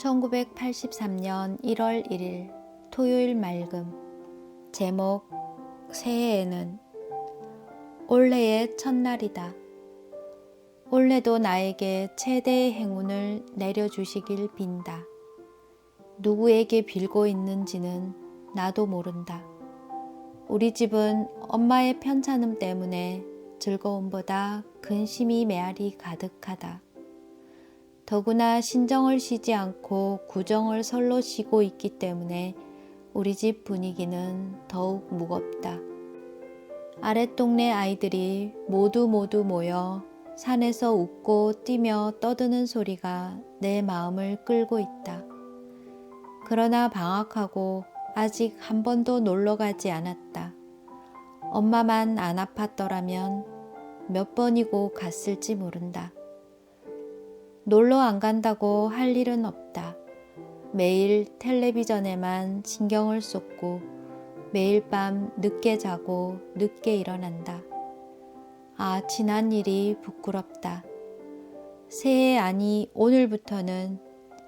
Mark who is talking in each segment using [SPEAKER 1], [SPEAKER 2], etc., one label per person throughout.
[SPEAKER 1] 1983년 1월 1일 토요일 맑음. 제목 새해에는 올해의 첫날이다. 올해도 나에게 최대의 행운을 내려주시길 빈다. 누구에게 빌고 있는지는 나도 모른다. 우리 집은 엄마의 편찮음 때문에 즐거움보다 근심이 메아리 가득하다. 더구나 신정을 쉬지 않고 구정을 설로 쉬고 있기 때문에 우리 집 분위기는 더욱 무겁다. 아랫동네 아이들이 모두 모여 산에서 웃고 뛰며 떠드는 소리가 내 마음을 끌고 있다. 그러나 방학하고 아직 한 번도 놀러 가지 않았다. 엄마만 안 아팠더라면 몇 번이고 갔을지 모른다. 놀러 안 간다고 할 일은 없다. 매일 텔레비전에만 신경을 쏟고 매일 밤 늦게 자고 늦게 일어난다. 아, 지난 일이 부끄럽다. 새해 아니 오늘부터는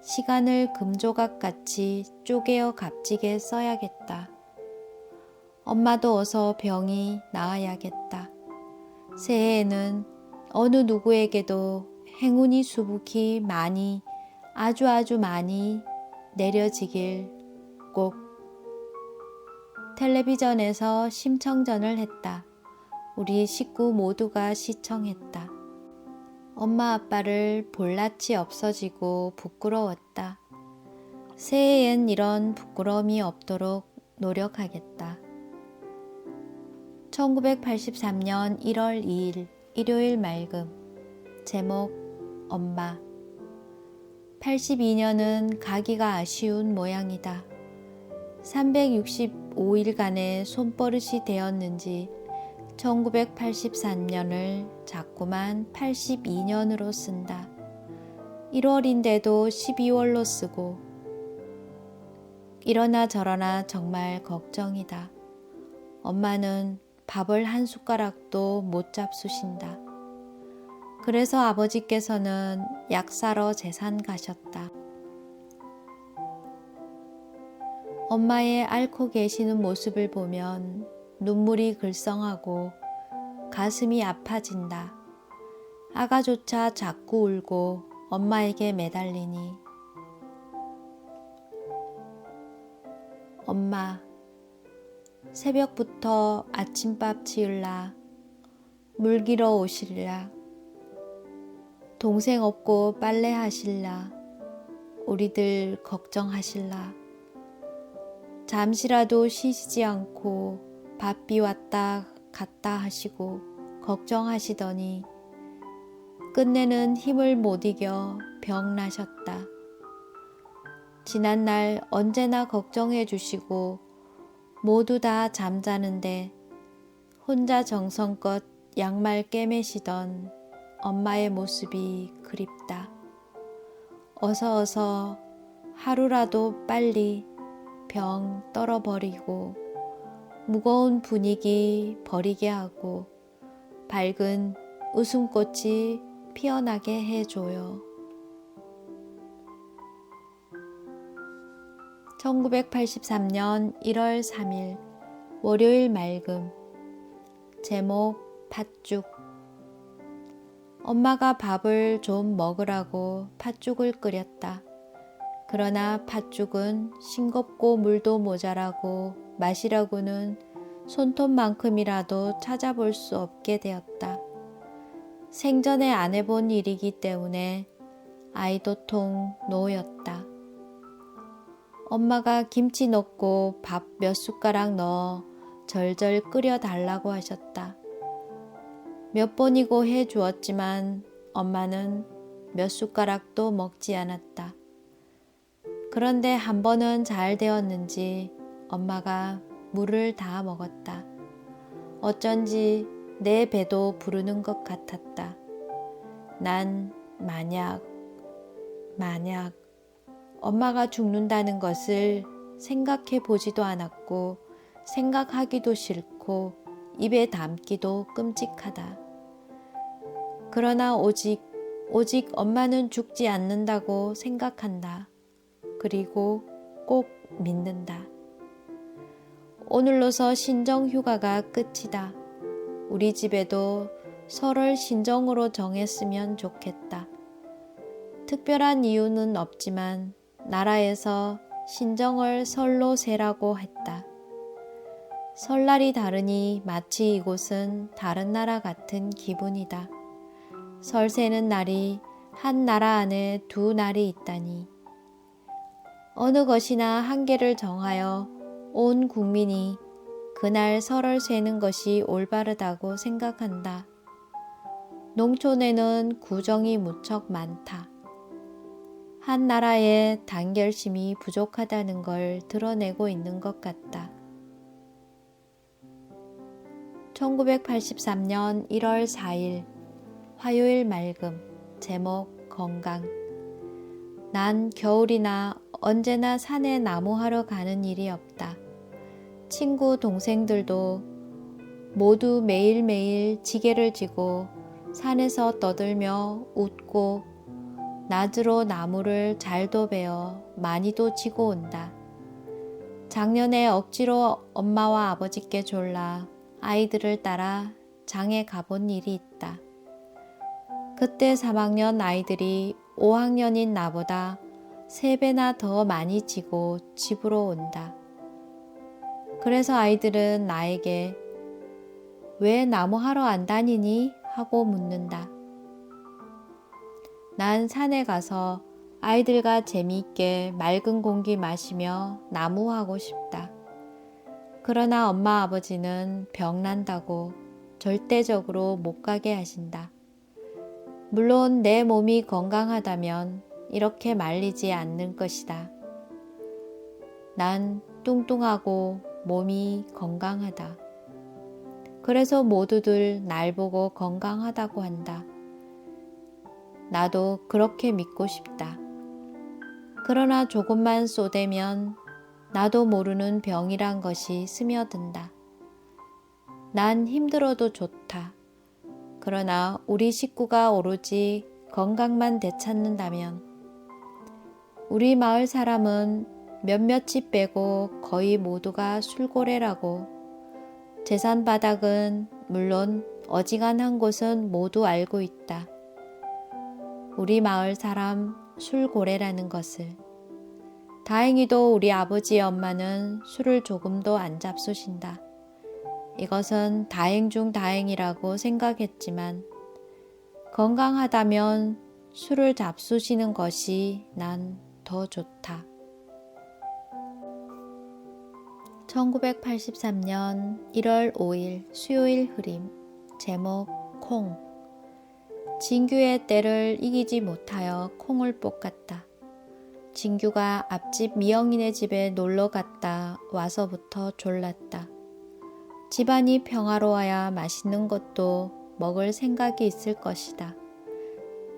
[SPEAKER 1] 시간을 금조각같이 쪼개어 값지게 써야겠다. 엄마도 어서 병이 나아야겠다. 새해에는 어느 누구에게도 행운이 수북히 많이 아주 많이 내려지길 꼭. 텔레비전에서 심청전을 했다. 우리 식구 모두가 시청했다. 엄마 아빠를 볼낯이 없어지고 부끄러웠다. 새해엔 이런 부끄러움이 없도록 노력하겠다. 1983년 1월 2일 일요일 맑음. 제목 엄마. 82년은 가기가 아쉬운 모양이다. 365일간의 손버릇이 되었는지 1983년을 자꾸만 82년으로 쓴다. 1월인데도 12월로 쓰고 이러나 저러나 정말 걱정이다. 엄마는 밥을 한 숟가락도 못 잡수신다. 그래서 아버지께서는 약 사러 제산 가셨다. 엄마의 앓고 계시는 모습을 보면 눈물이 글썽하고 가슴이 아파진다. 아가조차 자꾸 울고 엄마에게 매달리니 엄마, 새벽부터 아침밥 지을라, 물 길어 오실라, 동생 없고 빨래 하실라, 우리들 걱정하실라. 잠시라도 쉬시지 않고 바삐 왔다 갔다 하시고 걱정하시더니 끝내는 힘을 못 이겨 병 나셨다. 지난날 언제나 걱정해 주시고 모두 다 잠자는데 혼자 정성껏 양말 꿰매시던 엄마의 모습이 그립다. 어서 하루라도 빨리 병 떨어버리고 무거운 분위기 버리게 하고 밝은 웃음꽃이 피어나게 해줘요. 1983년 1월 3일 월요일 맑음. 제목 팥죽. 엄마가 밥을 좀 먹으라고 팥죽을 끓였다. 그러나 팥죽은 싱겁고 물도 모자라고 마시라고는 손톱만큼이라도 찾아볼 수 없게 되었다. 생전에 안 해본 일이기 때문에 아이도통 노였다. 엄마가 김치 넣고 밥 몇 숟가락 넣어 절절 끓여 달라고 하셨다. 몇 번이고 해 주었지만 엄마는 몇 숟가락도 먹지 않았다. 그런데 한 번은 잘 되었는지 엄마가 물을 다 먹었다. 어쩐지 내 배도 부르는 것 같았다. 난 만약 엄마가 죽는다는 것을 생각해 보지도 않았고 생각하기도 싫고 입에 담기도 끔찍하다. 그러나 오직 엄마는 죽지 않는다고 생각한다. 그리고 꼭 믿는다. 오늘로서 신정휴가가 끝이다. 우리 집에도 설을 신정으로 정했으면 좋겠다. 특별한 이유는 없지만 나라에서 신정을 설로 세라고 했다. 설날이 다르니 마치 이곳은 다른 나라 같은 기분이다. 설 세는 날이 한 나라 안에 두 날이 있다니. 어느 것이나 한계를 정하여 온 국민이 그날 설을 세는 것이 올바르다고 생각한다. 농촌에는 구정이 무척 많다. 한 나라의 단결심이 부족하다는 걸 드러내고 있는 것 같다. 1983년 1월 4일 화요일 맑음. 제목 건강. 난 겨울이나 언제나 산에 나무하러 가는 일이 없다. 친구 동생들도 모두 매일매일 지게를 지고 산에서 떠들며 웃고 낮으로 나무를 잘도 베어 많이도 지고 온다. 작년에 억지로 엄마와 아버지께 졸라 아이들을 따라 장에 가본 일이 있다. 그때 3학년 아이들이 5학년인 나보다 3배나 더 많이 지고 집으로 온다. 그래서 아이들은 나에게 왜 나무하러 안 다니니? 하고 묻는다. 난 산에 가서 아이들과 재미있게 맑은 공기 마시며 나무하고 싶다. 그러나 엄마 아버지는 병난다고 절대적으로 못 가게 하신다. 물론 내 몸이 건강하다면 이렇게 말리지 않는 것이다. 난 뚱뚱하고 몸이 건강하다. 그래서 모두들 날 보고 건강하다고 한다. 나도 그렇게 믿고 싶다. 그러나 조금만 쏘대면 나도 모르는 병이란 것이 스며든다. 난 힘들어도 좋다. 그러나 우리 식구가 오로지 건강만 되찾는다면 우리 마을 사람은 몇몇이 빼고 거의 모두가 술고래라고 재산 바닥은 물론 어지간한 곳은 모두 알고 있다. 우리 마을 사람 술고래라는 것을. 다행히도 우리 아버지 엄마는 술을 조금도 안 잡수신다. 이것은 다행 중 다행이라고 생각했지만 건강하다면 술을 잡수시는 것이 난 더 좋다. 1983년 1월 5일 수요일 흐림. 제목 콩. 진규의 때를 이기지 못하여 콩을 볶았다. 진규가 앞집 미영이네 집에 놀러 갔다 와서부터 졸랐다. 집안이 평화로워야 맛있는 것도 먹을 생각이 있을 것이다.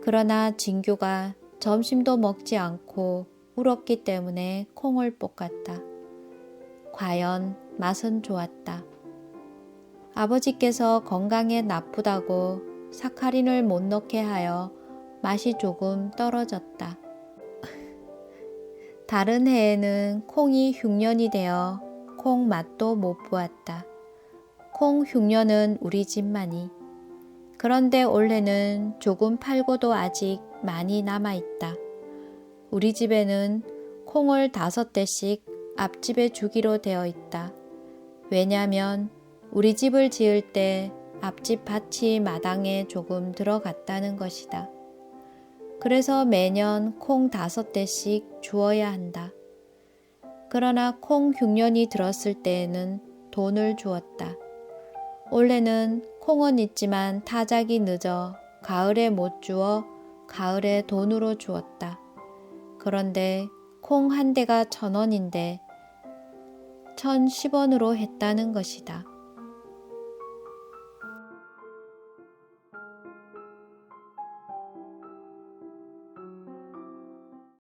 [SPEAKER 1] 그러나 진규가 점심도 먹지 않고 울었기 때문에 콩을 볶았다. 과연 맛은 좋았다. 아버지께서 건강에 나쁘다고 사카린을 못 넣게 하여 맛이 조금 떨어졌다. 다른 해에는 콩이 흉년이 되어 콩 맛도 못 보았다. 콩 흉년은 우리 집만이. 그런데 올해는 조금 팔고도 아직 많이 남아있다. 우리 집에는 콩을 5대씩 앞집에 주기로 되어 있다. 왜냐하면 우리 집을 지을 때 앞집 밭이 마당에 조금 들어갔다는 것이다. 그래서 매년 콩 5대씩 주어야 한다. 그러나 콩 흉년이 들었을 때에는 돈을 주었다. 올해는 콩은 있지만 타작이 늦어 가을에 못 주어 가을에 돈으로 주었다. 그런데 콩 한 대가 1,000원인데 1,010원으로 했다는 것이다.